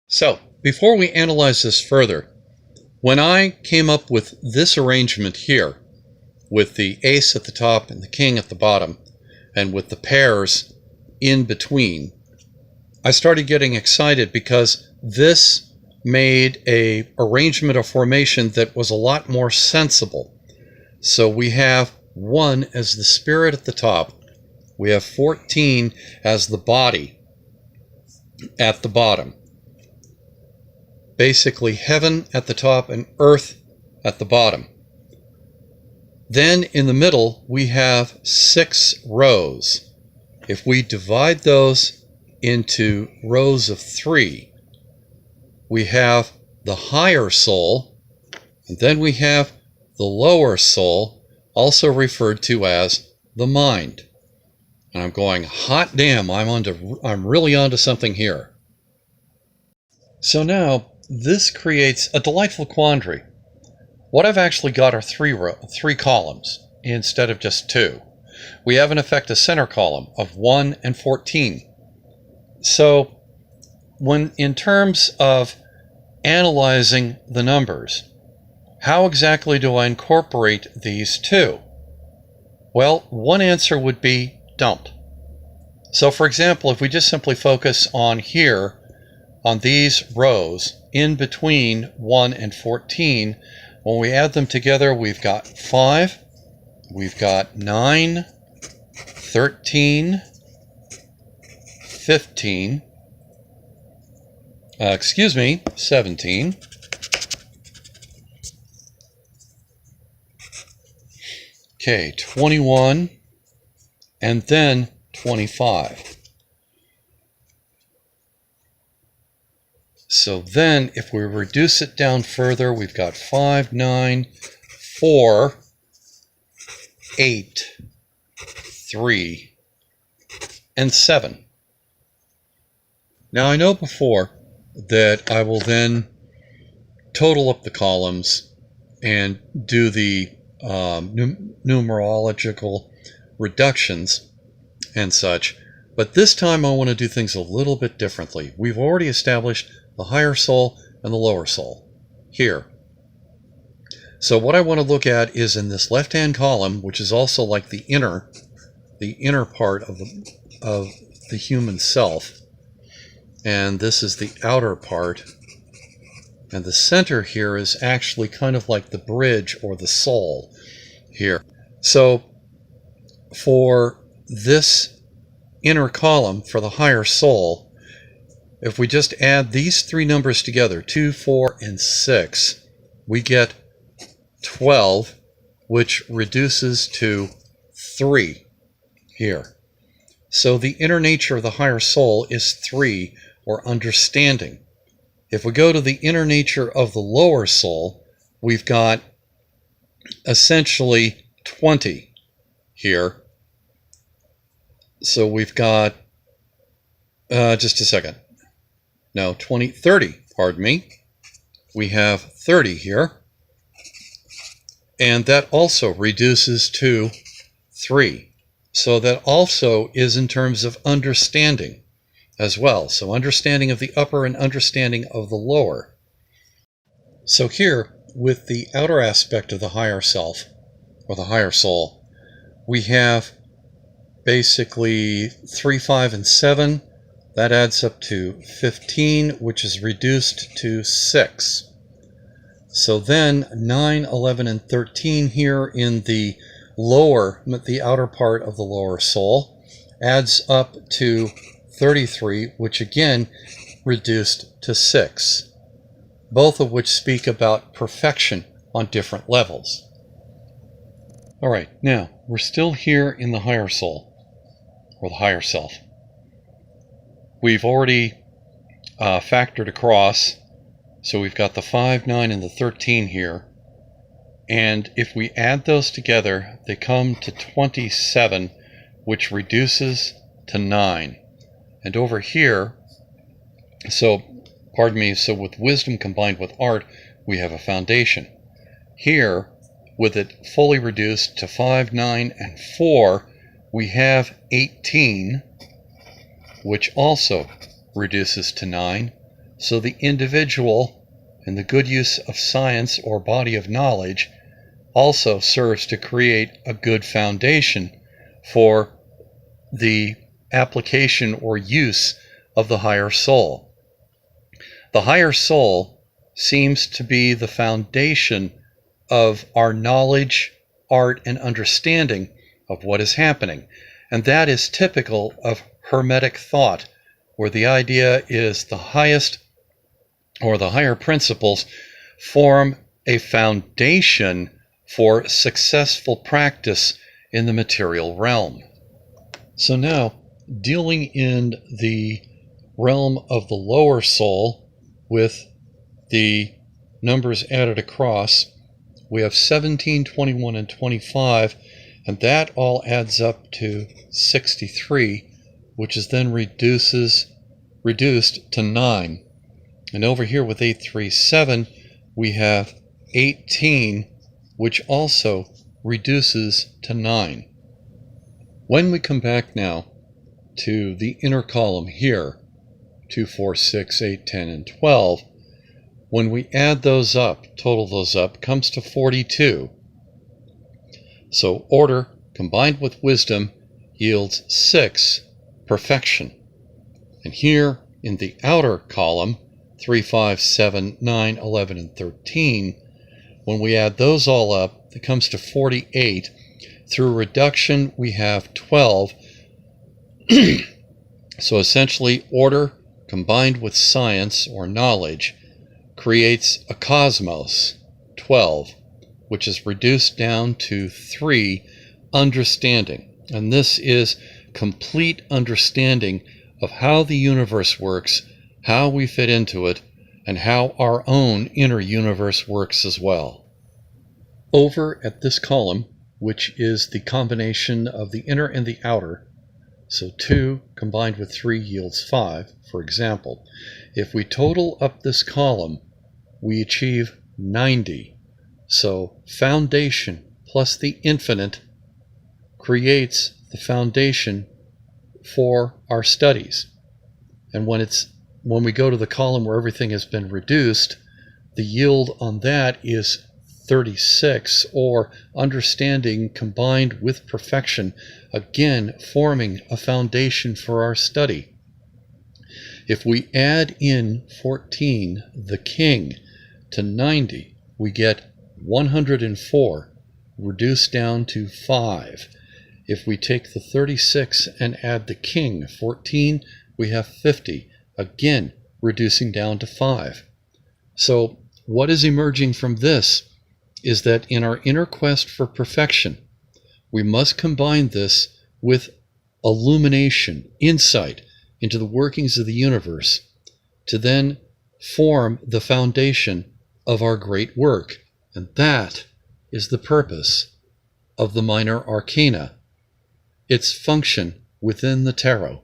So, before we analyze this further, when I came up with this arrangement here, with the ace at the top and the king at the bottom, and with the pairs in between, I started getting excited because this made a arrangement of formation that was a lot more sensible. So we have 1 as the spirit at the top, we have 14 as the body at the bottom. Basically heaven at the top and earth at the bottom. Then in the middle we have 6 rows. If we divide those into rows of 3, we have the higher soul, and then we have the lower soul, also referred to as the mind. And I'm going, hot damn, I'm really onto something here. So now this creates a delightful quandary. What I've actually got are 3 columns instead of just 2. We have in effect a center column of 1 and 14. So when in terms of analyzing the numbers, how exactly do I incorporate these 2? Well, one answer would be don't. So for example, if we just simply focus on here, on these rows in between 1 and 14, when we add them together, we've got 5, we've got 9, 13, 15, 17, okay, 21, and then 25. So then if we reduce it down further, we've got 5, 9, 4, 8, 3, and 7. Now I know before that I will then total up the columns and do the numerological reductions and such, but this time I want to do things a little bit differently. We've already established the higher soul and the lower soul here. So what I want to look at is in this left-hand column, which is also like the inner part of the human self, and this is the outer part, and the center here is actually kind of like the bridge or the soul here. So for this inner column, for the higher soul, if we just add these 3 numbers together, 2, 4, and 6, we get 12, which reduces to 3 here. So the inner nature of the higher soul is 3, or understanding. If we go to the inner nature of the lower soul, we've got essentially 20 here. So we've got, just a second. No, 30, pardon me. We have 30 here. And that also reduces to 3. So that also is in terms of understanding as well. So understanding of the upper and understanding of the lower. So here, with the outer aspect of the higher self, or the higher soul, we have basically 3, 5, and 7. That adds up to 15, which is reduced to 6. So then 9, 11, and 13 here in the outer part of the lower soul adds up to 33, which again reduced to 6. Both of which speak about perfection on different levels. All right, now we're still here in the higher soul, or the higher self. We've already factored across, so we've got the 5, 9, and the 13 here. And if we add those together, they come to 27, which reduces to 9. And over here, so with wisdom combined with art, we have a foundation. Here, with it fully reduced to 5, 9, and 4, we have 18, which also reduces to 9, So the individual and the good use of science or body of knowledge also serves to create a good foundation for the application or use of the higher soul. The higher soul seems to be the foundation of our knowledge, art, and understanding of what is happening. And that is typical of Hermetic thought, where the idea is the highest or the higher principles form a foundation for successful practice in the material realm. So now, dealing in the realm of the lower soul with the numbers added across, we have 17, 21, and 25, and that all adds up to 63, which is then reduced to 9. And over here with 837, we have 18, which also reduces to 9. When we come back now to the inner column here, 2, 4, 6, 8, 10, and 12, when we add those up, total those up, comes to 42. So order combined with wisdom yields 6, perfection. And here in the outer column, 3, 5, 7, 9, 11, and 13, when we add those all up, it comes to 48. Through reduction, we have 12. So essentially, order combined with science or knowledge creates a cosmos, 12, which is reduced down to 3, understanding. And this is complete understanding of how the universe works, how we fit into it, and how our own inner universe works as well. Over at this column, which is the combination of the inner and the outer, so 2 combined with 3 yields 5, for example. If we total up this column, we achieve 90. So foundation plus the infinite creates the foundation for our studies. And when we go to the column where everything has been reduced, the yield on that is 36, or understanding combined with perfection, again forming a foundation for our study. If we add in 14, the king, to 90, we get 104, reduced down to 5. If we take the 36 and add the king, 14, we have 50, again reducing down to 5. So what is emerging from this is that in our inner quest for perfection, we must combine this with illumination, insight into the workings of the universe, to then form the foundation of our great work. And that is the purpose of the Minor Arcana, its function within the tarot.